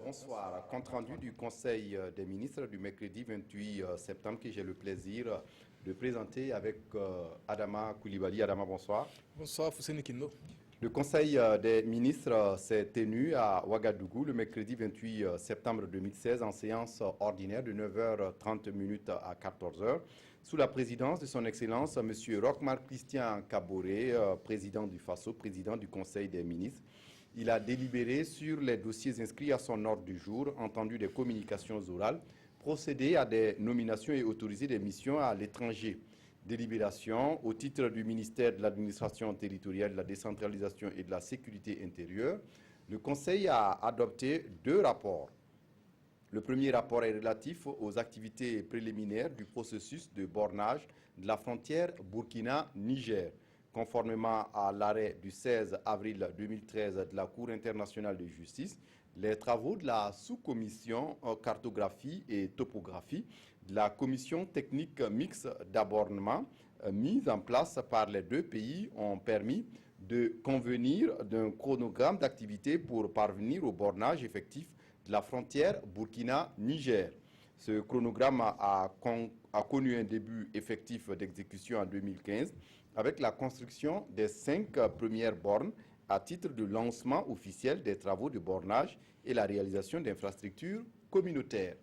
Bonsoir. Compte rendu du Conseil des ministres du mercredi 28 septembre que j'ai le plaisir de présenter avec Adama Koulibaly. Adama, bonsoir. Bonsoir, Fousseni Kindo. Le Conseil des ministres s'est tenu à Ouagadougou le mercredi 28 septembre 2016 en séance ordinaire de 9h30 à 14h sous la présidence de son Excellence M. Roch-Marc Christian Kaboré, président du FASO, président du Conseil des ministres. Il a délibéré sur les dossiers inscrits à son ordre du jour, entendu des communications orales, procédé à des nominations et autorisé des missions à l'étranger. Délibération au titre du ministère de l'Administration territoriale, de la décentralisation et de la sécurité intérieure. Le Conseil a adopté 2 rapports. Le premier rapport est relatif aux activités préliminaires du processus de bornage de la frontière Burkina-Niger. Conformément à l'arrêt du 16 avril 2013 de la Cour internationale de justice, les travaux de la sous-commission cartographie et topographie de la commission technique mixte d'abornement mise en place par les 2 pays ont permis de convenir d'un chronogramme d'activité pour parvenir au bornage effectif de la frontière Burkina-Niger. Ce chronogramme a connu un début effectif d'exécution en 2015 avec la construction des 5 premières bornes à titre de lancement officiel des travaux de bornage et la réalisation d'infrastructures communautaires.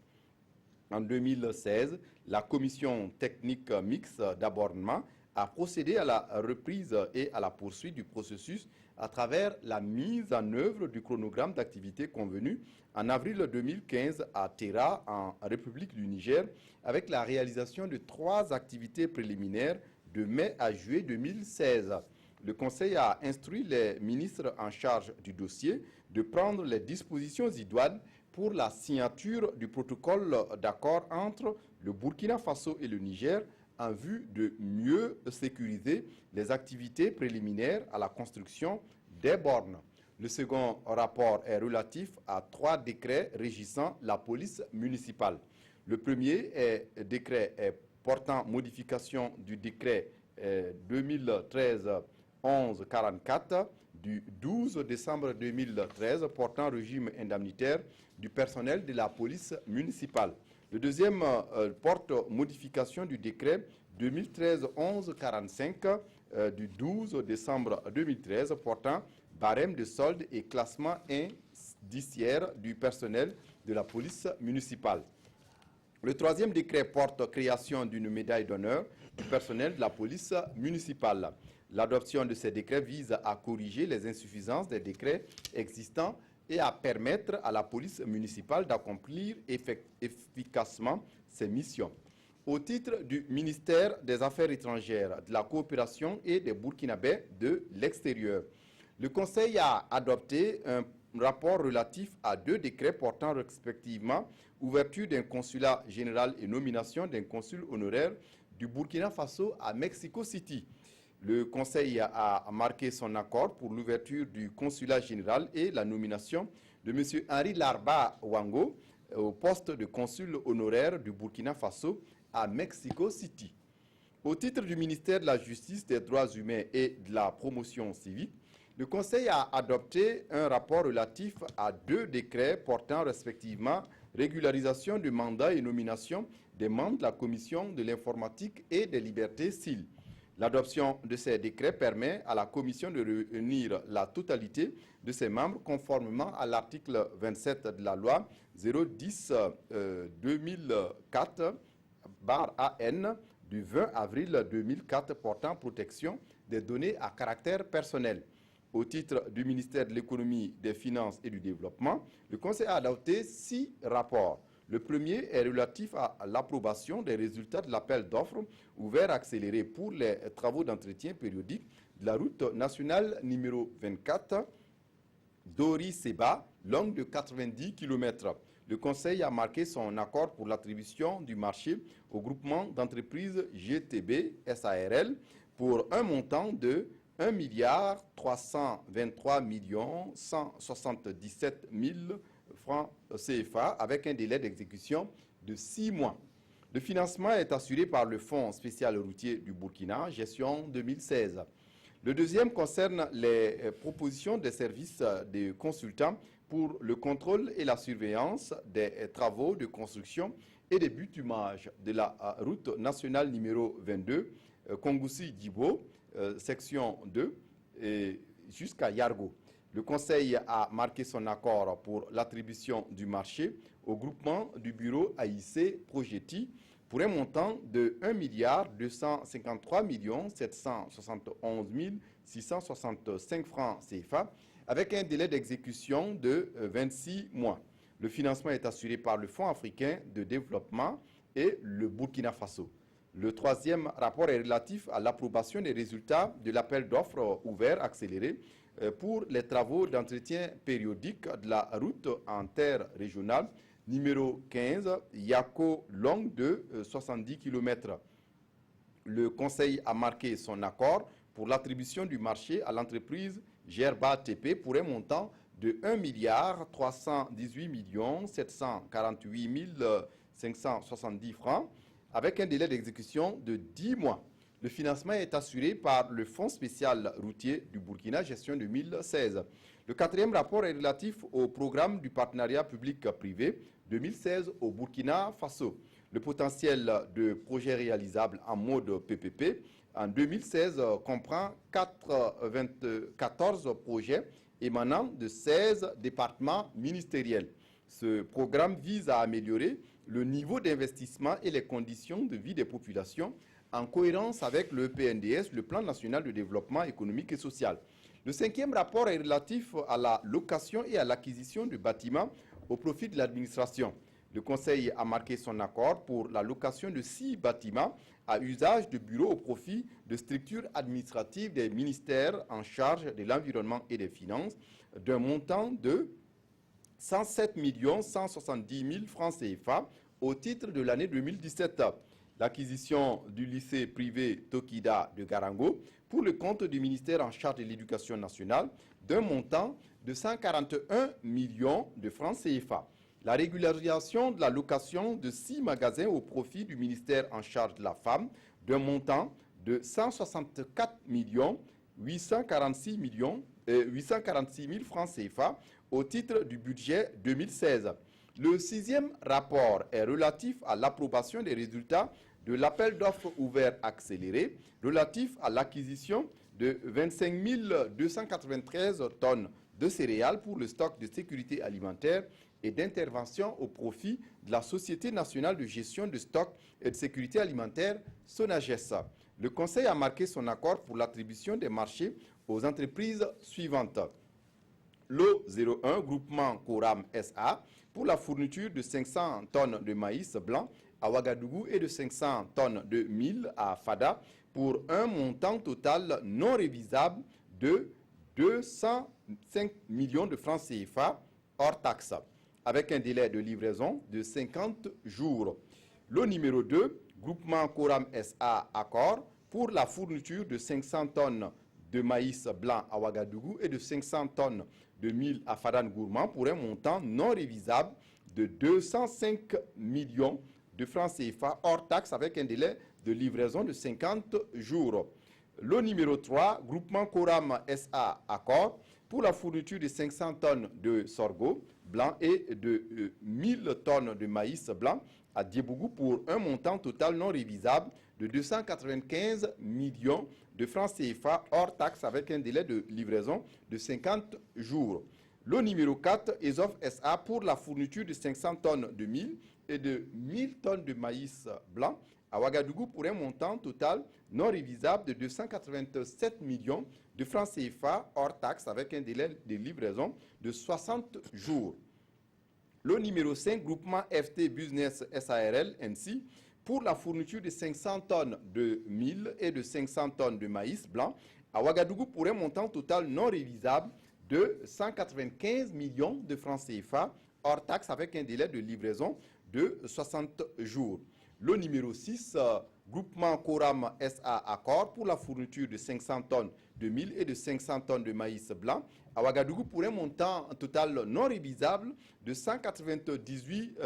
En 2016, la commission technique mixte d'abornement a procédé à la reprise et à la poursuite du processus à travers la mise en œuvre du chronogramme d'activité convenu en avril 2015 à Terra, en République du Niger, avec la réalisation de 3 activités préliminaires de mai à juillet 2016. Le Conseil a instruit les ministres en charge du dossier de prendre les dispositions idoines pour la signature du protocole d'accord entre le Burkina Faso et le Niger en vue de mieux sécuriser les activités préliminaires à la construction des bornes. Le second rapport est relatif à 3 décrets régissant la police municipale. Le premier décret est portant modification du décret 2013-1144 du 12 décembre 2013 portant régime indemnitaire du personnel de la police municipale. Le deuxième porte modification du décret 2013-1145 du 12 décembre 2013 portant barème de solde et classement indiciaire du personnel de la police municipale. Le troisième décret porte création d'une médaille d'honneur du personnel de la police municipale. L'adoption de ces décrets vise à corriger les insuffisances des décrets existants et à permettre à la police municipale d'accomplir efficacement ses missions. Au titre du ministère des Affaires étrangères, de la coopération et des Burkinabés de l'extérieur, le Conseil a adopté un rapport relatif à 2 décrets portant respectivement ouverture d'un consulat général et nomination d'un consul honoraire du Burkina Faso à Mexico City. Le Conseil a marqué son accord pour l'ouverture du consulat général et la nomination de M. Henri Larba Wango au poste de consul honoraire du Burkina Faso à Mexico City. Au titre du ministère de la Justice, des Droits humains et de la Promotion civique, le Conseil a adopté un rapport relatif à 2 décrets portant respectivement régularisation de mandats et nomination des membres de la Commission de l'informatique et des libertés civiles. L'adoption de ces décrets permet à la Commission de réunir la totalité de ses membres conformément à l'article 27 de la loi 010-2004/AN du 20 avril 2004 portant protection des données à caractère personnel. Au titre du ministère de l'Économie, des Finances et du Développement, le Conseil a adopté 6 rapports. Le premier est relatif à l'approbation des résultats de l'appel d'offres ouvert accéléré pour les travaux d'entretien périodique de la route nationale numéro 24, Dori-Seba, longue de 90 km. Le Conseil a marqué son accord pour l'attribution du marché au groupement d'entreprises GTB SARL pour un montant de 1,323 177 000 francs CFA avec un délai d'exécution de 6 mois. Le financement est assuré par le Fonds spécial routier du Burkina, gestion 2016. Le deuxième concerne les propositions des services de consultants pour le contrôle et la surveillance des travaux de construction et des bitumage de la route nationale numéro 22, Kongoussi-Djibo, section 2, jusqu'à Yargo. Le Conseil a marqué son accord pour l'attribution du marché au groupement du bureau AIC Progeti pour un montant de 1 253 771 665 francs CFA avec un délai d'exécution de 26 mois. Le financement est assuré par le Fonds africain de développement et le Burkina Faso. Le troisième rapport est relatif à l'approbation des résultats de l'appel d'offres ouvert accéléré pour les travaux d'entretien périodique de la route en terre régionale numéro 15, Yako, longue de 70 km. Le Conseil a marqué son accord pour l'attribution du marché à l'entreprise Gerba TP pour un montant de 1 318 748 570 francs avec un délai d'exécution de 10 mois. Le financement est assuré par le Fonds spécial routier du Burkina, gestion 2016. Le quatrième rapport est relatif au programme du partenariat public-privé 2016 au Burkina Faso. Le potentiel de projets réalisables en mode PPP en 2016 comprend 14 projets émanant de 16 départements ministériels. Ce programme vise à améliorer le niveau d'investissement et les conditions de vie des populations en cohérence avec le PNDS, le Plan national de développement économique et social. Le cinquième rapport est relatif à la location et à l'acquisition de bâtiments au profit de l'administration. Le Conseil a marqué son accord pour la location de 6 bâtiments à usage de bureaux au profit de structures administratives des ministères en charge de l'environnement et des finances d'un montant de 107 170 000 francs CFA au titre de l'année 2017. L'acquisition du lycée privé Tokida de Garango pour le compte du ministère en charge de l'éducation nationale d'un montant de 141 millions de francs CFA. La régularisation de la location de 6 magasins au profit du ministère en charge de la femme d'un montant de 164 846 000 francs CFA au titre du budget 2016. Le sixième rapport est relatif à l'approbation des résultats de l'appel d'offres ouvert accéléré relatif à l'acquisition de 25 293 tonnes de céréales pour le stock de sécurité alimentaire et d'intervention au profit de la Société nationale de gestion de stock et de sécurité alimentaire, SONAGES. Le Conseil a marqué son accord pour l'attribution des marchés aux entreprises suivantes. L'O01, groupement Coram SA, pour la fourniture de 500 tonnes de maïs blanc à Ouagadougou et de 500 tonnes de mil à Fada pour un montant total non révisable de 205 millions de francs CFA hors taxe, avec un délai de livraison de 50 jours. Le numéro 2, groupement Coram SA Accord, pour la fourniture de 500 tonnes de maïs blanc à Ouagadougou et de 500 tonnes de mil à Fadan Gourmand pour un montant non révisable de 205 millions de francs CFA hors taxe avec un délai de livraison de 50 jours. Le numéro 3, groupement Coram SA Accord, pour la fourniture de 500 tonnes de sorgho blanc et de 1000 tonnes de maïs blanc à Diebougou pour un montant total non révisable de 295 millions de francs CFA hors taxe avec un délai de livraison de 50 jours. Le numéro 4, ESOF SA, pour la fourniture de 500 tonnes de mil et de 1000 tonnes de maïs blanc à Ouagadougou pour un montant total non révisable de 287 millions de francs CFA hors taxe avec un délai de livraison de 60 jours. Le numéro 5, groupement FT Business SARL, NC, pour la fourniture de 500 tonnes de mil et de 500 tonnes de maïs blanc à Ouagadougou pour un montant total non révisable de 195 millions de francs CFA hors taxe avec un délai de livraison de 60 jours. Le numéro 6, groupement Coram SA Accord pour la fourniture de 500 tonnes de mil et de 500 tonnes de maïs blanc à Ouagadougou pour un montant total non révisable de 198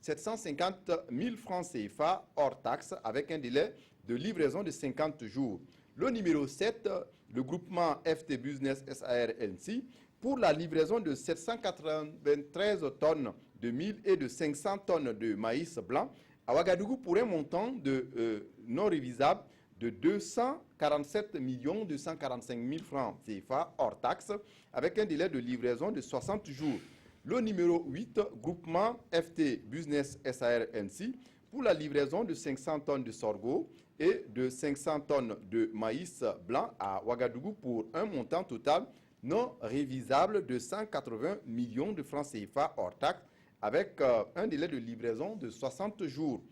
750 000 francs CFA hors taxe avec un délai de livraison de 50 jours. Le numéro 7, le groupement FT Business SARLC, pour la livraison de 793 tonnes de mil et de 500 tonnes de maïs blanc à Ouagadougou pour un montant de non révisable de 247 245 000 francs CFA hors taxe, avec un délai de livraison de 60 jours. Le numéro 8, groupement FT Business SARNC, pour la livraison de 500 tonnes de sorgho et de 500 tonnes de maïs blanc à Ouagadougou pour un montant total non révisable de 180 millions de francs CFA hors taxe, avec un délai de livraison de 60 jours.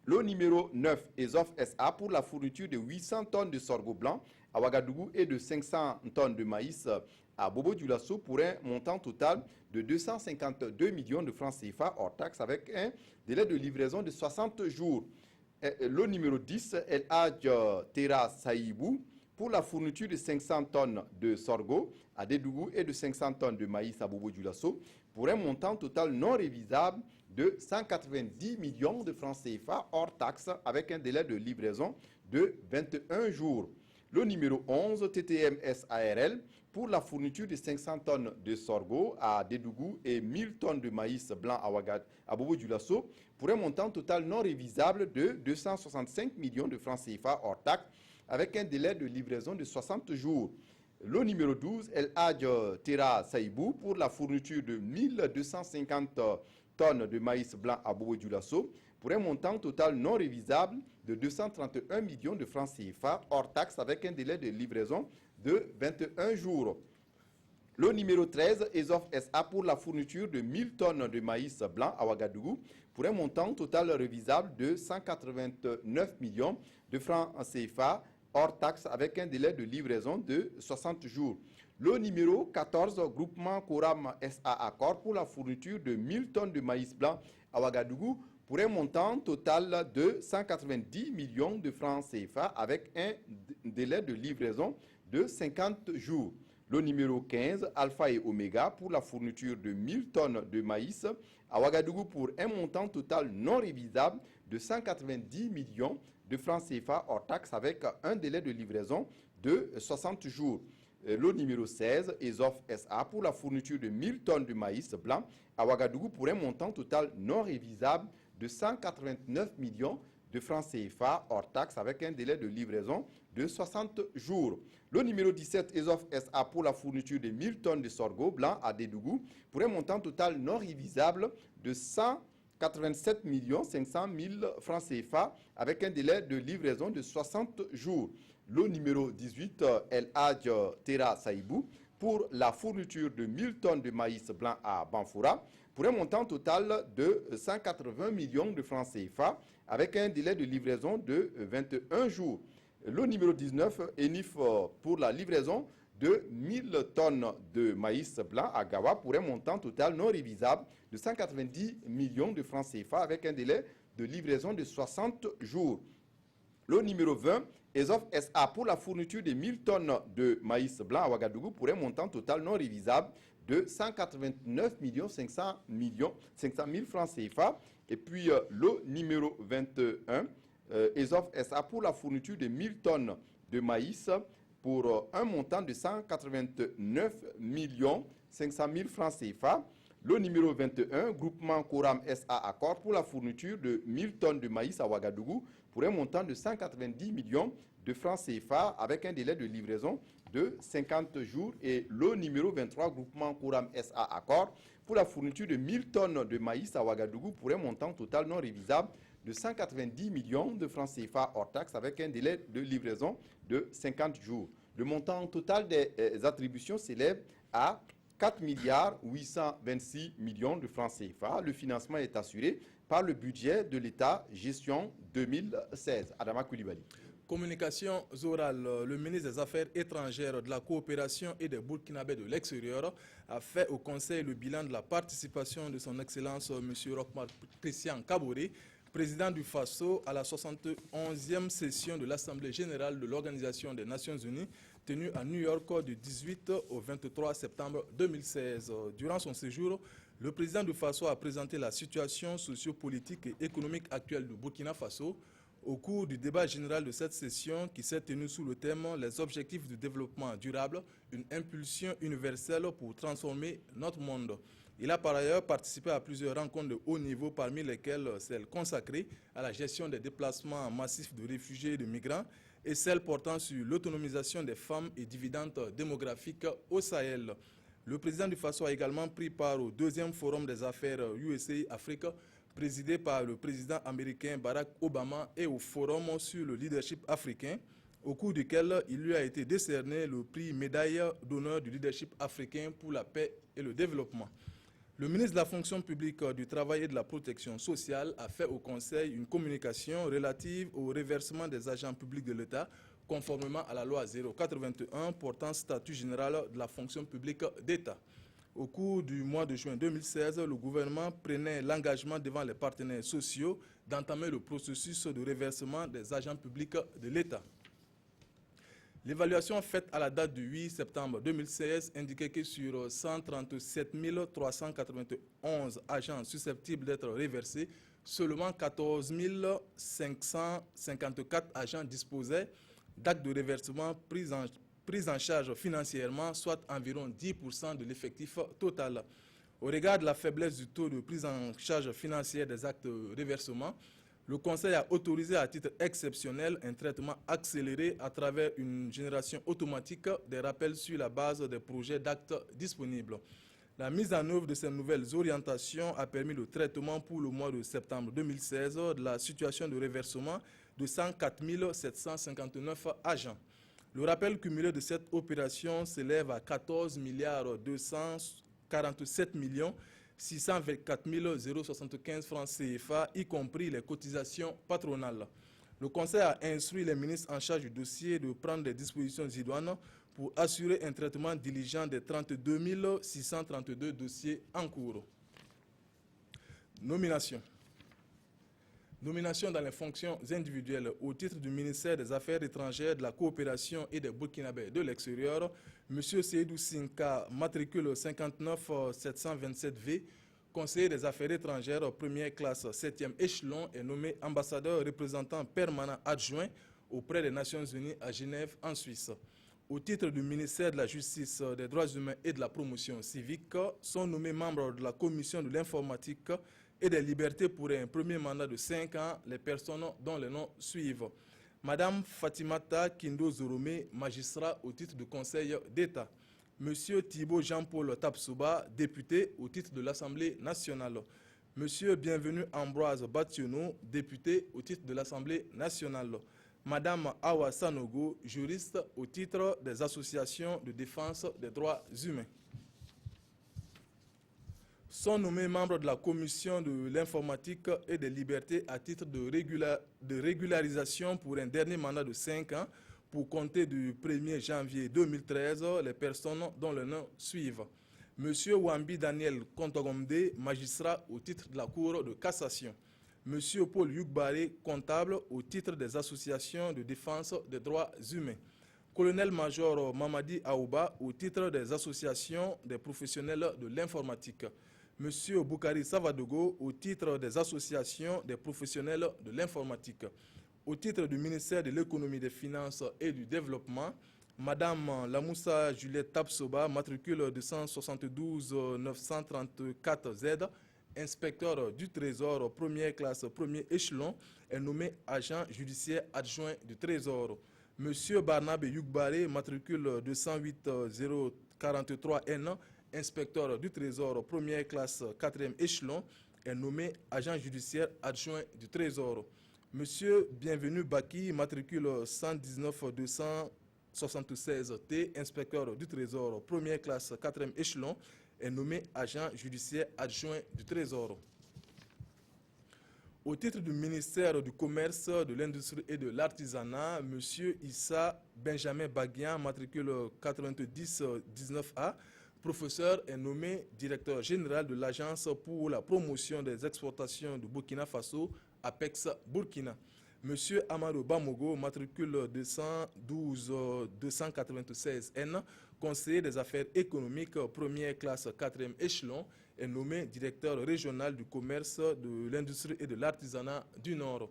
Le numéro 9, ESOF SA, pour la fourniture de 800 tonnes de sorgho blanc à Ouagadougou et de 500 tonnes de maïs à Bobo-Dioulasso pour un montant total de 252 millions de francs CFA hors taxe, avec un délai de livraison de 60 jours. Le numéro 10, El Hadj Tera Saïbou, pour la fourniture de 500 tonnes de sorgho à Dédougou et de 500 tonnes de maïs à Bobo-Dioulasso pour un montant total non révisable de 190 millions de francs CFA hors taxe, avec un délai de livraison de 21 jours. Le numéro 11, TTM SARL, pour la fourniture de 500 tonnes de sorgho à Dédougou et 1000 tonnes de maïs blanc à Bobo-Dioulasso pour un montant total non révisable de 265 millions de francs CFA hors taxe, avec un délai de livraison de 60 jours. Le numéro 12, El Hadj Tera Saïbou, pour la fourniture de 1250 tonnes de maïs blanc à Bobo-Dioulasso pour un montant total non révisable de 231 millions de francs CFA hors taxe, avec un délai de livraison de 21 jours. Le numéro 13, ESOF SA, pour la fourniture de 1000 tonnes de maïs blanc à Ouagadougou pour un montant total révisable de 189 millions de francs CFA hors taxe, avec un délai de livraison de 60 jours. Le numéro 14, groupement Coram SA Accord, pour la fourniture de 1000 tonnes de maïs blanc à Ouagadougou pour un montant total de 190 millions de francs CFA, avec un délai de livraison de 50 jours. Le numéro 15, Alpha et Omega, pour la fourniture de 1000 tonnes de maïs à Ouagadougou pour un montant total non révisable de 190 millions de francs CFA hors taxe, avec un délai de livraison de 60 jours. Le numéro 16, ESOF SA, pour la fourniture de 1000 tonnes de maïs blanc à Ouagadougou pour un montant total non révisable de 189 millions de francs CFA hors taxe, avec un délai de livraison de 60 jours. Le numéro 17, ESOF SA, pour la fourniture de 1000 tonnes de sorgho blanc à Dédougou pour un montant total non révisable de 187 500 000 francs CFA, avec un délai de livraison de 60 jours. Le numéro 18, El Hadj Tera Saïbou, pour la fourniture de 1000 tonnes de maïs blanc à Banfoura pour un montant total de 180 millions de francs CFA, avec un délai de livraison de 21 jours. Le numéro 19, ENIF, pour la livraison de 1000 tonnes de maïs blanc à Gawa pour un montant total non révisable de 190 millions de francs CFA, avec un délai de livraison de 60 jours. Le numéro 20, ESOF SA, pour la fourniture de 1000 tonnes de maïs blanc à Ouagadougou pour un montant total non révisable de 189 500 000 francs CFA. Et puis le numéro 21, ESOF SA, pour la fourniture de 1000 tonnes de maïs pour un montant de 189 500 000 francs CFA. Le numéro 21, groupement Coram SA Accord, pour la fourniture de 1000 tonnes de maïs à Ouagadougou pour un montant de 190 millions de francs CFA, avec un délai de livraison de 50 jours. Et le numéro 23, groupement Coram SA Accord, pour la fourniture de 1000 tonnes de maïs à Ouagadougou pour un montant total non révisable de 190 millions de francs CFA hors taxe, avec un délai de livraison de 50 jours. Le montant total des attributions s'élève à 4 826 millions de francs CFA. Le financement est assuré par le budget de l'État gestion 2016. Adama Koulibaly. Communication orale, le ministre des Affaires étrangères, de la coopération et des Burkinabés de l'extérieur a fait au Conseil le bilan de la participation de son Excellence M. Rochmark Christian Kaboré, président du FASO, à la 71e session de l'Assemblée générale de l'Organisation des Nations Unies, tenue à New York du 18 au 23 septembre 2016. Durant son séjour, le président du FASO a présenté la situation sociopolitique et économique actuelle du Burkina Faso. Au cours du débat général de cette session qui s'est tenu sous le thème « Les objectifs du développement durable, une impulsion universelle pour transformer notre monde ». Il a par ailleurs participé à plusieurs rencontres de haut niveau, parmi lesquelles celle consacrée à la gestion des déplacements massifs de réfugiés et de migrants et celle portant sur l'autonomisation des femmes et dividendes démographiques au Sahel. Le président du Faso a également pris part au deuxième forum des affaires USA-Afrique, présidé par le président américain Barack Obama, et au forum sur le leadership africain, au cours duquel il lui a été décerné le prix médaille d'honneur du leadership africain pour la paix et le développement. Le ministre de la fonction publique, du travail et de la protection sociale a fait au Conseil une communication relative au reversement des agents publics de l'État, conformément à la loi 081 portant statut général de la fonction publique d'État. Au cours du mois de juin 2016, le gouvernement prenait l'engagement devant les partenaires sociaux d'entamer le processus de reversement des agents publics de l'État. L'évaluation faite à la date du 8 septembre 2016 indiquait que sur 137 391 agents susceptibles d'être reversés, seulement 14 554 agents disposaient d'actes de reversement pris en charge financièrement, soit environ 10% de l'effectif total. Au regard de la faiblesse du taux de prise en charge financière des actes de reversement, le Conseil a autorisé à titre exceptionnel un traitement accéléré à travers une génération automatique des rappels sur la base des projets d'actes disponibles. La mise en œuvre de ces nouvelles orientations a permis le traitement pour le mois de septembre 2016 de la situation de reversement de 104 759 agents. Le rappel cumulé de cette opération s'élève à 14 247 624 075 francs CFA, y compris les cotisations patronales. Le Conseil a instruit les ministres en charge du dossier de prendre des dispositions idoines pour assurer un traitement diligent des 32 632 dossiers en cours. Nomination. Nomination dans les fonctions individuelles au titre du ministère des Affaires étrangères, de la coopération et des Burkinabés de l'extérieur. M. Seydou Sinka, matricule 59 727V, conseiller des Affaires étrangères, première classe, 7e échelon, est nommé ambassadeur représentant permanent adjoint auprès des Nations Unies à Genève, en Suisse. Au titre du ministère de la Justice, des Droits humains et de la promotion civique, sont nommés membres de la Commission de l'informatique et des libertés pour un premier mandat de 5 ans les personnes dont les noms suivent. Madame Fatimata Kindo Zorome, magistrat au titre du Conseil d'État. Monsieur Thibault Jean-Paul Tapsouba, député au titre de l'Assemblée nationale. Monsieur Bienvenu Ambroise Bationo, député au titre de l'Assemblée nationale. Madame Awa Sanogo, juriste au titre des associations de défense des droits humains. Sont nommés membres de la Commission de l'informatique et des libertés à titre de régularisation pour un dernier mandat de 5 ans pour compter du 1er janvier 2013 les personnes dont les noms suivent. Monsieur Wambi Daniel Kontogomde, magistrat au titre de la Cour de cassation. Monsieur Paul Yugbare, comptable au titre des associations de défense des droits humains. Colonel-major Mamadi Aouba au titre des associations des professionnels de l'informatique. Monsieur Boukari Savadogo au titre des associations des professionnels de l'informatique. Au titre du ministère de l'économie, des finances et du développement, Madame Lamoussa Juliette Tapsoba, matricule 272 934 Z, inspecteur du Trésor, première classe, premier échelon, est nommé agent judiciaire adjoint du Trésor. Monsieur Barnabe Yugbare, matricule 208 043 N, inspecteur du Trésor, première classe, quatrième échelon, est nommé agent judiciaire adjoint du Trésor. Monsieur Bienvenu Baki, matricule 119 276 T, inspecteur du Trésor, première classe, quatrième échelon, est nommé agent judiciaire adjoint du Trésor. Au titre du ministère du Commerce, de l'Industrie et de l'Artisanat, M. Issa Benjamin Baguian, matricule 90 19A, professeur, est nommé directeur général de l'Agence pour la promotion des exportations du Burkina Faso, APEX Burkina. M. Amadou Bamogo, matricule 212 296 N, conseiller des affaires économiques, première classe, quatrième échelon, est nommé directeur régional du commerce, de l'industrie et de l'artisanat du Nord.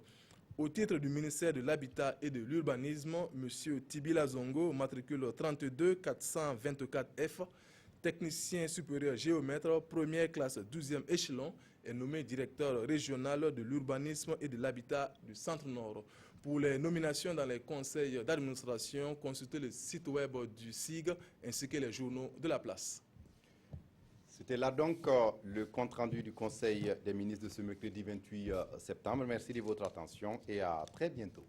Au titre du ministère de l'Habitat et de l'Urbanisme, M. Tibila Zongo, matricule 32 424F, technicien supérieur géomètre, première classe 12e échelon, est nommé directeur régional de l'urbanisme et de l'habitat du Centre-Nord. Pour les nominations dans les conseils d'administration, consultez le site web du SIG ainsi que les journaux de la place. C'était là donc le compte-rendu du Conseil des ministres de ce mercredi 28 septembre. Merci de votre attention et à très bientôt.